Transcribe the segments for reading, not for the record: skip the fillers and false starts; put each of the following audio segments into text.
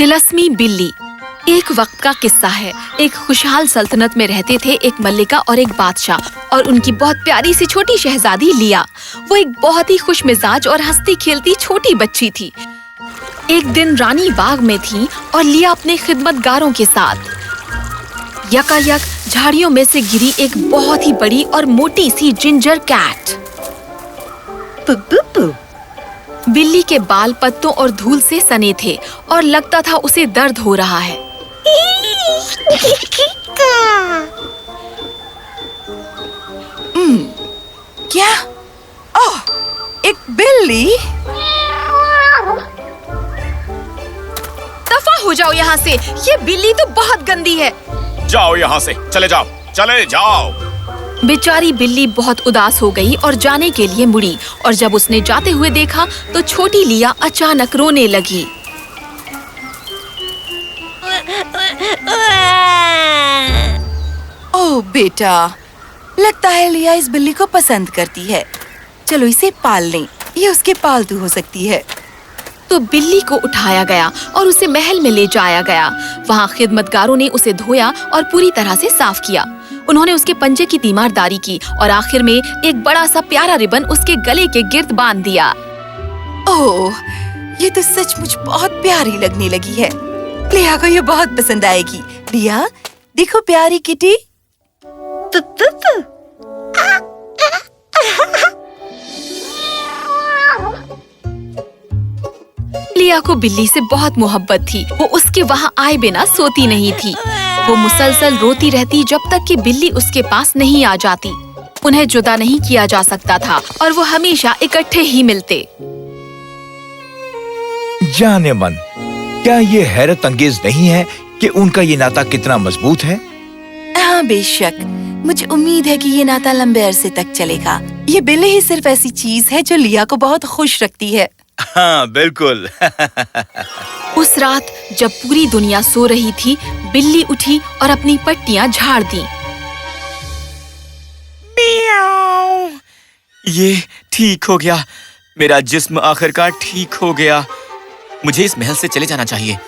तिलस्मी बिल्ली। एक वक्त का किस्सा है। एक खुशहाल सल्तनत में रहते थे एक मल्लिका और एक बादशाह और उनकी बहुत प्यारी सी छोटी शहजादी लिया। वो एक बहुत ही खुश मिजाज और हंसती खेलती छोटी बच्ची थी। एक दिन रानी बाग में थी और लिया अपने खिदमतगारों के साथ। यकायक झाड़ियों में से गिरी एक बहुत ही बड़ी और मोटी सी जिंजर कैट। बिल्ली के बाल पत्तों और धूल से सने थे और लगता था उसे दर्द हो रहा है। क्या? ओह, एक बिल्ली? दफा हो जाओ यहाँ से, ये बिल्ली तो बहुत गंदी है। जाओ यहाँ से, चले जाओ, चले जाओ। बेचारी बिल्ली बहुत उदास हो गई और जाने के लिए मुड़ी, और जब उसने जाते हुए देखा तो छोटी लिया अचानक रोने लगी। ओह बेटा, लगता है लिया इस बिल्ली को पसंद करती है। चलो इसे पाल लें, ये उसके पालतू हो सकती है। तो बिल्ली को उठाया गया और उसे महल में ले जाया गया। वहाँ खिदमतगारों ने उसे धोया और पूरी तरह से साफ किया। उन्होंने उसके पंजे की तीमारदारी की और आखिर में एक बड़ा सा प्यारा रिबन उसके गले के गिर्द बांध दिया। ओह, ये तो सचमुच बहुत प्यारी लगने लगी है। लिया को ये बहुत पसंद आएगी। लिया, देखो प्यारी किटी। लिया को बिल्ली से बहुत मोहब्बत थी। वो उसके वहाँ आए बिना सोती नहीं थी। वो मुसलसल रोती रहती जब तक कि बिल्ली उसके पास नहीं आ जाती। उन्हें जुदा नहीं किया जा सकता था और वो हमेशा इकट्ठे ही मिलते। जाने मन, क्या ये हैरत अंगेज नहीं है कि उनका ये नाता कितना मजबूत है? हाँ बेशक, मुझे उम्मीद है कि ये नाता लंबे अरसे तक चलेगा। ये बिल्ली ही सिर्फ ऐसी चीज है जो लिया को बहुत खुश रखती है। हाँ बिल्कुल। उस रात जब पूरी दुनिया सो रही थी, बिल्ली उठी और अपनी पट्टियां झाड़ दी। ये ठीक हो गया, मेरा जिस्म आखिरकार ठीक हो गया। मुझे इस महल से चले जाना चाहिए।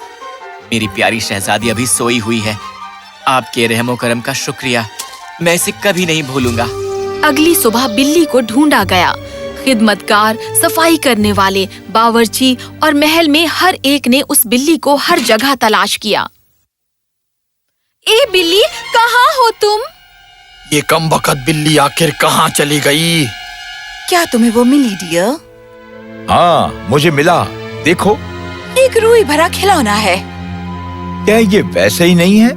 मेरी प्यारी शहजादी अभी सोई हुई है। आपके रहमो करम का शुक्रिया, मैं इसे कभी नहीं भूलूंगा। अगली सुबह बिल्ली को ढूंढा गया। खिदमतकार, सफाई करने वाले, बावर्ची और महल में हर एक ने उस बिल्ली को हर जगह तलाश किया। ए बिल्ली, कहाँ हो तुम? ये कमबख्त बिल्ली आखिर कहाँ चली गई? क्या तुम्हें वो मिली डियर? हाँ, मुझे मिला। देखो, एक रूई भरा खिलौना है। क्या ये वैसे ही नहीं है?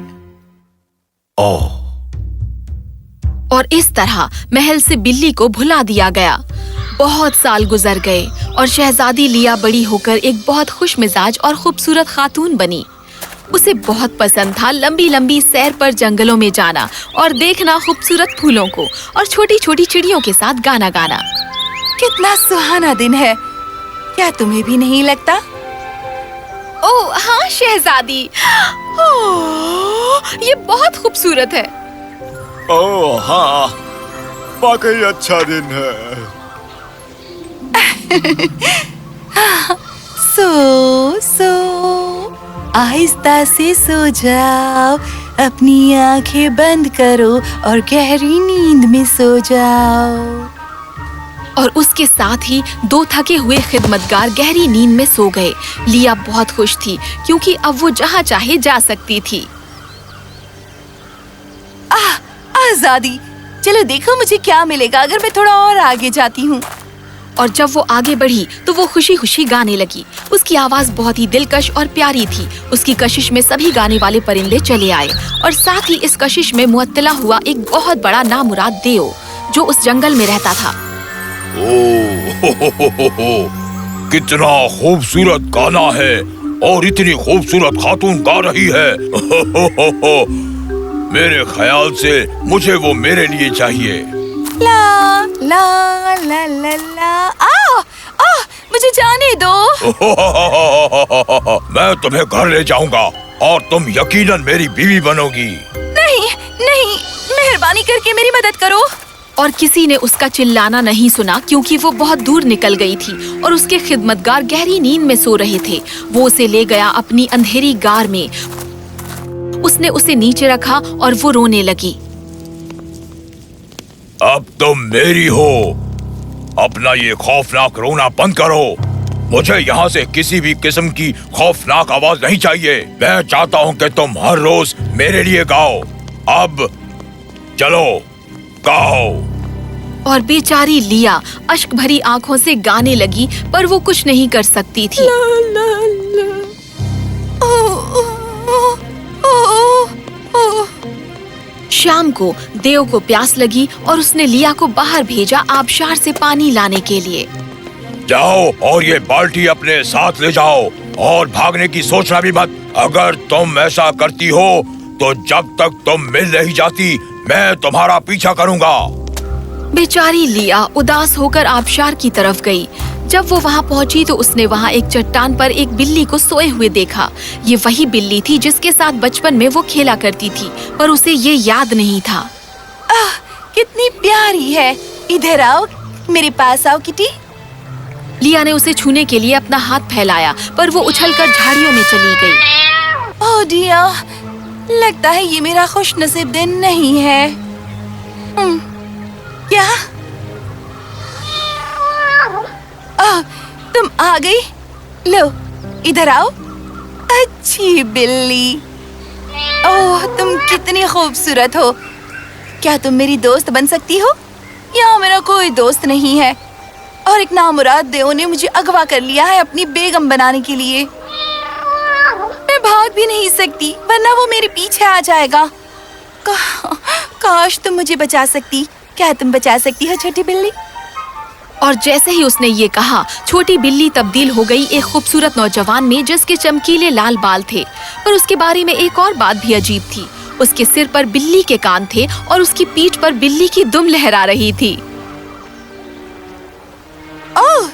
ओह। और इस तरह महल से बिल्ली को भुला दिया गया। बहुत साल गुजर गए और शहजादी लिया बड़ी होकर एक बहुत खुश मिजाज और खूबसूरत खातून बनी। उसे बहुत पसंद था लंबी लंबी सैर पर जंगलों में जाना और देखना खूबसूरत फूलों को और छोटी छोटी चिड़ियों के साथ गाना गाना। कितना सुहाना दिन है, क्या तुम्हें भी नहीं लगता? ओह हाँ शहजादी, ओह, ये बहुत खूबसूरत है। ओह हाँ, वाकई अच्छा दिन है। सो आहिस्ता से सो जाओ, अपनी आंखें बंद करो और गहरी नींद में सो जाओ। और उसके साथ ही दो थके हुए खिदमतगार गहरी नींद में सो गए। लिया बहुत खुश थी क्योंकि अब वो जहाँ चाहे जा सकती थी। आजादी! चलो देखो मुझे क्या मिलेगा अगर मैं थोड़ा और आगे जाती हूँ। और जब वो आगे बढ़ी तो वो खुशी खुशी गाने लगी। उसकी आवाज बहुत ही दिलकश और प्यारी थी। उसकी कशिश में सभी गाने वाले परिंदे चले आए और साथ ही इस कशिश में मुअत्तला हुआ एक बहुत बड़ा नामुराद देव जो उस जंगल में रहता था। कितना खूबसूरत गाना है और इतनी खूबसूरत खातून गा रही है। मेरे ख्याल से मुझे वो मेरे लिए चाहिए। ला ला ला ला ला। मुझे जाने दो। मैं तुम्हें घर ले जाऊंगा और तुम यकीनन मेरी बीवी बनोगी। नहीं नहीं, मेहरबानी करके मेरी मदद करो। और किसी ने उसका चिल्लाना नहीं सुना क्योंकि वो बहुत दूर निकल गई थी और उसके खिदमतगार गहरी नींद में सो रहे थे। वो उसे ले गया अपनी अंधेरी गार में। उसने उसे नीचे रखा और वो रोने लगी। अब तुम मेरी हो। अपना ये खौफनाक रोना बंद करो। मुझे यहाँ से किसी भी किस्म की खौफनाक आवाज नहीं चाहिए। मैं चाहता हूँ कि तुम हर रोज मेरे लिए गाओ। अब चलो गाओ। और बेचारी लिया अश्क भरी आंखों से गाने लगी, पर वो कुछ नहीं कर सकती थी। शाम को देव को प्यास लगी और उसने लिया को बाहर भेजा आबशार से पानी लाने के लिए। जाओ और ये बाल्टी अपने साथ ले जाओ और भागने की सोचना भी मत। अगर तुम ऐसा करती हो तो जब तक तुम मिल नहीं जाती मैं तुम्हारा पीछा करूंगा। बेचारी लिया उदास होकर आबशार की तरफ गई। जब वो वहाँ पहुँची तो उसने वहाँ एक चट्टान पर एक बिल्ली को सोए हुए देखा। ये वही बिल्ली थी जिसके साथ बचपन में वो खेला करती थी, पर उसे ये याद नहीं था। कितनी प्यारी है। इधर आओ, मेरे पास आओ किटी। लिया ने उसे छूने के लिए अपना हाथ फैलाया, पर वो उछलकर झाड़ियों में चली गई। ओह डियर, लगता है ये मेरा खुशनसीब दिन नहीं है। क्या? तुम आ गई? लो, इधर आओ। अच्छी बिल्ली। ओह, तुम कितनी खूबसूरत हो। क्या तुम मेरी दोस्त बन सकती हो? यहाँ मेरा कोई दोस्त नहीं है और एक नामुराद देव ने मुझे अगवा कर लिया है अपनी बेगम बनाने के लिए। मैं भाग भी नहीं सकती वरना वो मेरे पीछे आ जाएगा। काश तुम मुझे बचा सकती। क्या तुम बचा सकती हो छोटी बिल्ली? और जैसे ही उसने ये कहा, छोटी बिल्ली तब्दील हो गई एक खूबसूरत नौजवान में जिसके चमकीले लाल बाल थे। पर उसके बारे में एक और बात भी अजीब थी। उसके सिर पर बिल्ली के कान थे और उसकी पीठ पर बिल्ली की दुम लहरा रही थी। ओह,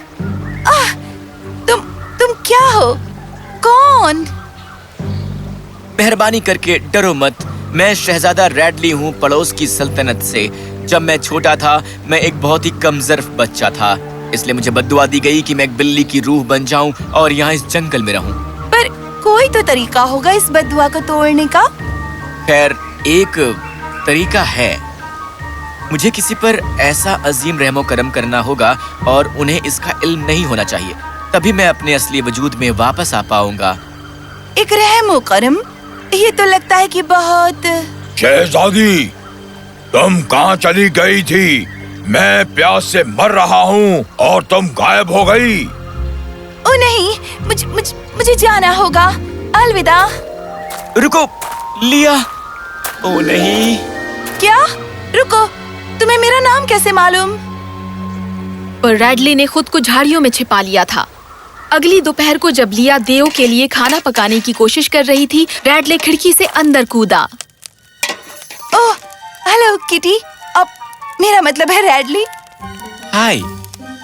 तुम क्या हो? कौन? मेहरबानी करके डरो मत। मैं शहजादा रैडली हूँ पड़ोस की सल्तनत से। जब मैं छोटा था मैं एक बहुत ही कमजोर बच्चा था, इसलिए मुझे बद्दुआ दी गई कि मैं एक बिल्ली की रूह बन जाऊं और यहाँ इस जंगल में रहूं। पर कोई तो तरीका होगा इस बद्दुआ को तोड़ने का। खैर, एक तरीका है। मुझे किसी पर ऐसा अजीम रहमो करम करना होगा और उन्हें इसका इल्म नहीं होना चाहिए, तभी मैं अपने असली वजूद में वापस आ पाऊंगा। एक रहमो करम? ये तो लगता है कि बहुत। शहजादी, तुम कहाँ चली गई थी? मैं प्यास से मर रहा हूँ और तुम गायब हो गई। ओ नहीं, मुझे जाना होगा। अलविदा। रुको लिया। ओ नहीं। क्या? रुको, तुम्हें मेरा नाम कैसे मालूम? पर रैडली ने खुद को झाड़ियों में छिपा लिया था। अगली दोपहर को जब लिया देव के लिए खाना पकाने की कोशिश कर रही थी, रैडले खिड़की से अंदर कूदा। ओह, हेलो किटी। अब मेरा मतलब है रैडली। हाय,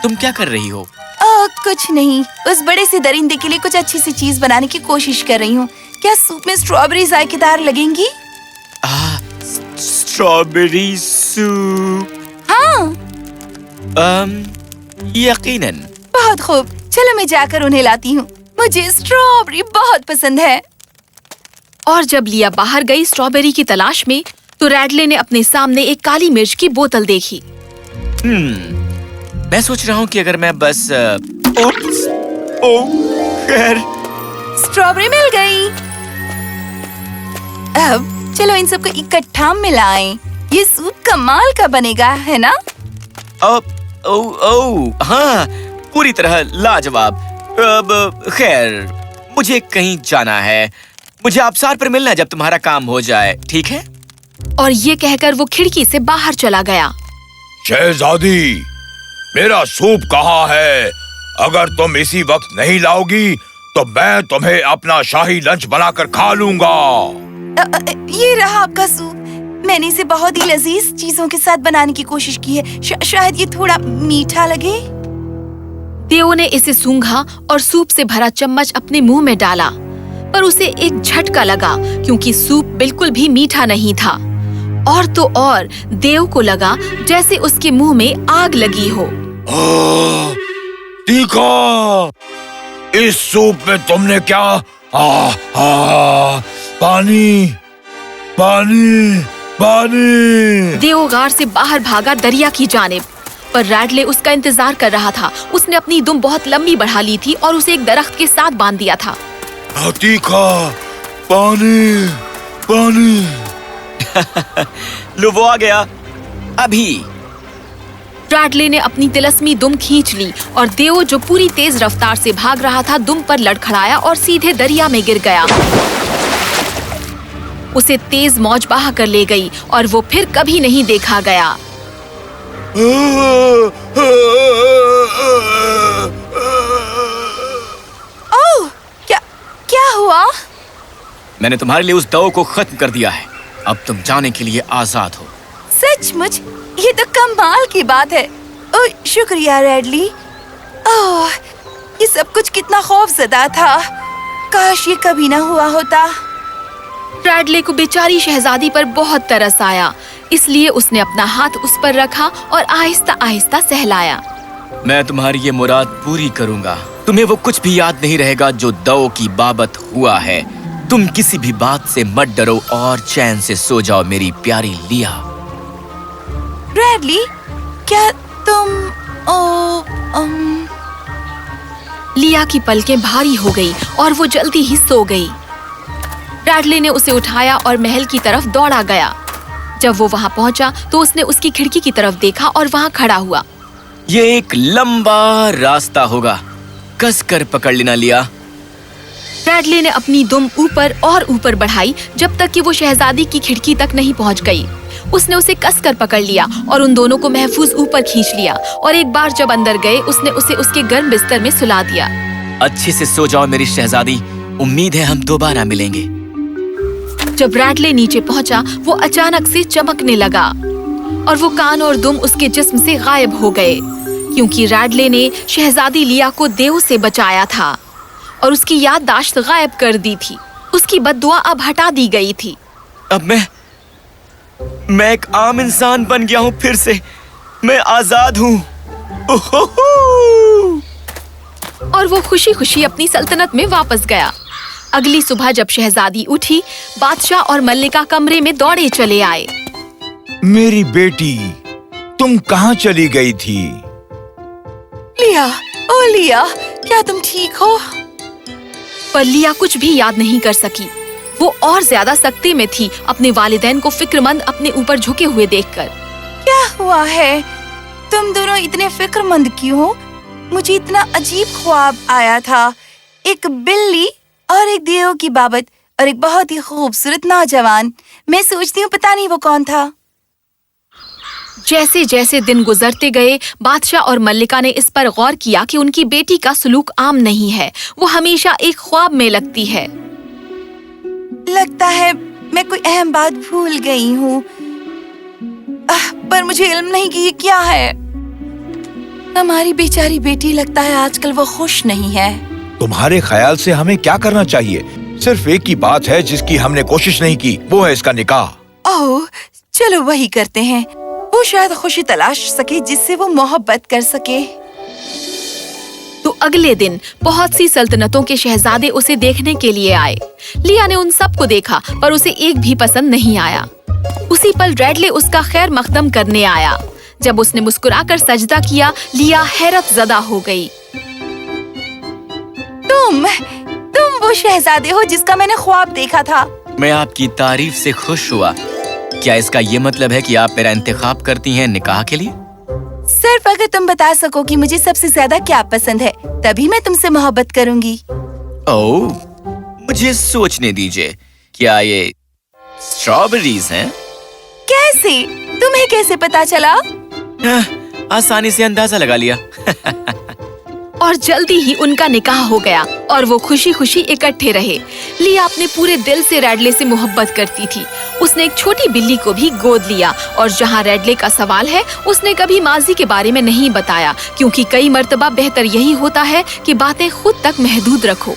तुम क्या कर रही हो? कुछ नहीं, उस बड़े से दरिंदे के लिए कुछ अच्छी सी चीज बनाने की कोशिश कर रही हूँ। क्या सूप में स्ट्रॉबेरी जायकेदार लगेंगी? Strawberry soup? हाँ। यकीनन। बहुत खूब, चलो मैं जाकर उन्हें लाती हूँ। मुझे स्ट्रॉबेरी बहुत पसंद है। और जब लिया बाहर गई स्ट्रॉबेरी की तलाश में, तो रैडले ने अपने सामने एक काली मिर्च की बोतल देखी। मैं सोच रहा हूँ कि अगर मैं बस खैर, स्ट्रॉबेरी मिल गई। अब चलो इन सबको इकट्ठा मिलाएं। ये सूप कमाल का बनेगा, है ना? हाँ, पूरी तरह लाजवाब। अब खैर, मुझे कहीं जाना है। मुझे आबशार पर मिलना जब तुम्हारा काम हो जाए, ठीक है? और ये कहकर वो खिड़की से बाहर चला गया। शहजादी, मेरा सूप कहाँ है? अगर तुम इसी वक्त नहीं लाओगी तो मैं तुम्हें अपना शाही लंच बनाकर खा लूंगा। ये रहा आपका सूप। मैंने इसे बहुत ही लजीज चीजों के साथ बनाने की कोशिश की है। शायद ये थोड़ा मीठा लगे। देव ने इसे सूंघा और सूप से भरा चम्मच अपने मुंह में डाला, पर उसे एक झटका लगा क्योंकि सूप बिल्कुल भी मीठा नहीं था। और तो और देव को लगा जैसे उसके मुंह में आग लगी हो। तीखा! इस सूप में तुमने क्या? पानी, पानी, पानी! देव गार से बाहर भागा दरिया की जानिब, पर रैडले उसका इंतजार कर रहा था। उसने अपनी दुम बहुत लंबी बढ़ा ली थी और उसे एक दरख्त के साथ बांध दिया था। तीखा! पानी, पानी! लो वो आ गया अभी। रैडले ने अपनी तिलस्मी दुम खींच ली और देव जो पूरी तेज रफ्तार से भाग रहा था दुम पर लड़खड़ाया और सीधे दरिया में गिर गया। उसे तेज मौज बहा कर ले गई और वो फिर कभी नहीं देखा गया। ओह, क्या हुआ? मैंने तुम्हारे लिए उस दवा को खत्म कर दिया है। अब तुम जाने के लिए आजाद हो। सचमुच? ये तो कमाल की बात है। ओह, शुक्रिया रैडली। ओह, ये सब कुछ कितना खौफजदा था। काश ये कभी ना हुआ होता। रैडले को बेचारी शहजादी पर बहुत तरस आया, इसलिए उसने अपना हाथ उस पर रखा और आहिस्ता आहिस्ता सहलाया। मैं तुम्हारी ये मुराद पूरी करूंगा। तुम्हें वो कुछ भी याद नहीं रहेगा जो दो की बाबत हुआ है। तुम किसी भी बात से मत डरो और चैन से सो जाओ मेरी प्यारी लिया। रैडली, क्या तुम लिया की पलकें भारी हो गई और वो जल्दी ही सो गई। रैडले ने उसे उठाया और महल की तरफ दौड़ा गया। जब वो वहां पहुंचा तो उसने उसकी खिड़की की तरफ देखा और वहां खड़ा हुआ। ये एक लंबा रास्ता होगा, कस कर पकड़ लेना लिया। रैडले ने अपनी दुम ऊपर और ऊपर बढ़ाई जब तक कि वो शहजादी की खिड़की तक नहीं पहुंच गई। उसने उसे कसकर पकड़ लिया और उन दोनों को महफूज ऊपर खींच लिया और एक बार जब अंदर गए उसने उसे उसके गर्म बिस्तर में सुला दिया। अच्छे से सो जाओ मेरी शहजादी, उम्मीद है हम दोबारा मिलेंगे। जब रैडले नीचे पहुंचा वो अचानक से चमकने लगा और वो कान और दुम उसके जिस्म से गायब हो गए, क्योंकि रैडले ने शहजादी लिया को देव से बचाया था और उसकी याददाश्त गायब कर दी थी। उसकी बद्दुआ अब हटा दी गई थी। अब मैं एक आम इंसान बन गया हूँ फिर से। मैं आजाद हूँ। और वो खुशी खुशी अपनी सल्तनत में वापस गया। अगली सुबह जब शहजादी उठी, बादशाह और मल्लिका कमरे में दौड़े चले आए। मेरी बेटी, तुम कहाँ चली गई थी? लिया, ओ लिया, क्या तुम ठीक हो? पर लिया कुछ भी याद नहीं कर सकी। वो और ज्यादा सख्ती में थी, अपने वालिदैन को फिक्रमंद अपने ऊपर झुके हुए देखकर। क्या हुआ है? तुम दोनों इतने फिक्रमंद क्यों हो? मुझे इतना अजीब ख्वाब आया था, एक बिल्ली और एक देव की बाबत और एक बहुत ही खूबसूरत नौजवान। मैं सोचती हूँ पता नहीं वो कौन था। जैसे जैसे दिन गुजरते गए, बादशाह और मल्लिका ने इस पर गौर किया कि उनकी बेटी का सलूक आम नहीं है। वो हमेशा एक ख्वाब में लगती है। लगता है मैं कोई अहम बात भूल गई हूँ, पर मुझे इल्म नहीं कि ये क्या है। हमारी बेचारी बेटी, लगता है आजकल वो खुश नहीं है। तुम्हारे ख्याल से हमें क्या करना चाहिए? सिर्फ एक ही बात है जिसकी हमने कोशिश नहीं की, वो है इसका निकाह। ओह, चलो वही करते हैं। वो शायद खुशी तलाश सके जिससे वो मोहब्बत कर सके। तो अगले दिन बहुत सी सल्तनतों के शहजादे उसे देखने के लिए आए। लिया ने उन सबको देखा पर उसे एक भी पसंद नहीं आया। उसी पल रैडले उसका खैर मकदम करने आया। जब उसने मुस्कुराकर सजदा किया, लिया हैरत ज़दा हो गई। तुम वो शहजादे हो जिसका मैंने ख्वाब देखा था। मैं आपकी तारीफ से खुश हुआ। क्या इसका ये मतलब है कि आप मेरा इंतखाब करती हैं निकाह के लिए? सिर्फ अगर तुम बता सको कि मुझे सबसे ज्यादा क्या पसंद है, तभी मैं तुमसे मोहब्बत करूंगी। ओह, मुझे सोचने दीजिए। क्या ये स्ट्रॉबेरीज हैं? कैसे? तुम्हें कैसे पता चला? आसानी से अंदाजा लगा लिया। और जल्दी ही उनका निकाह हो गया और वो खुशी खुशी इकट्ठे रहे। लिया अपने पूरे दिल से रैडले से मोहब्बत करती थी। उसने एक छोटी बिल्ली को भी गोद लिया और जहाँ रैडले का सवाल है, उसने कभी माजी के बारे में नहीं बताया, क्योंकि कई मर्तबा बेहतर यही होता है कि बातें खुद तक महदूद रखो।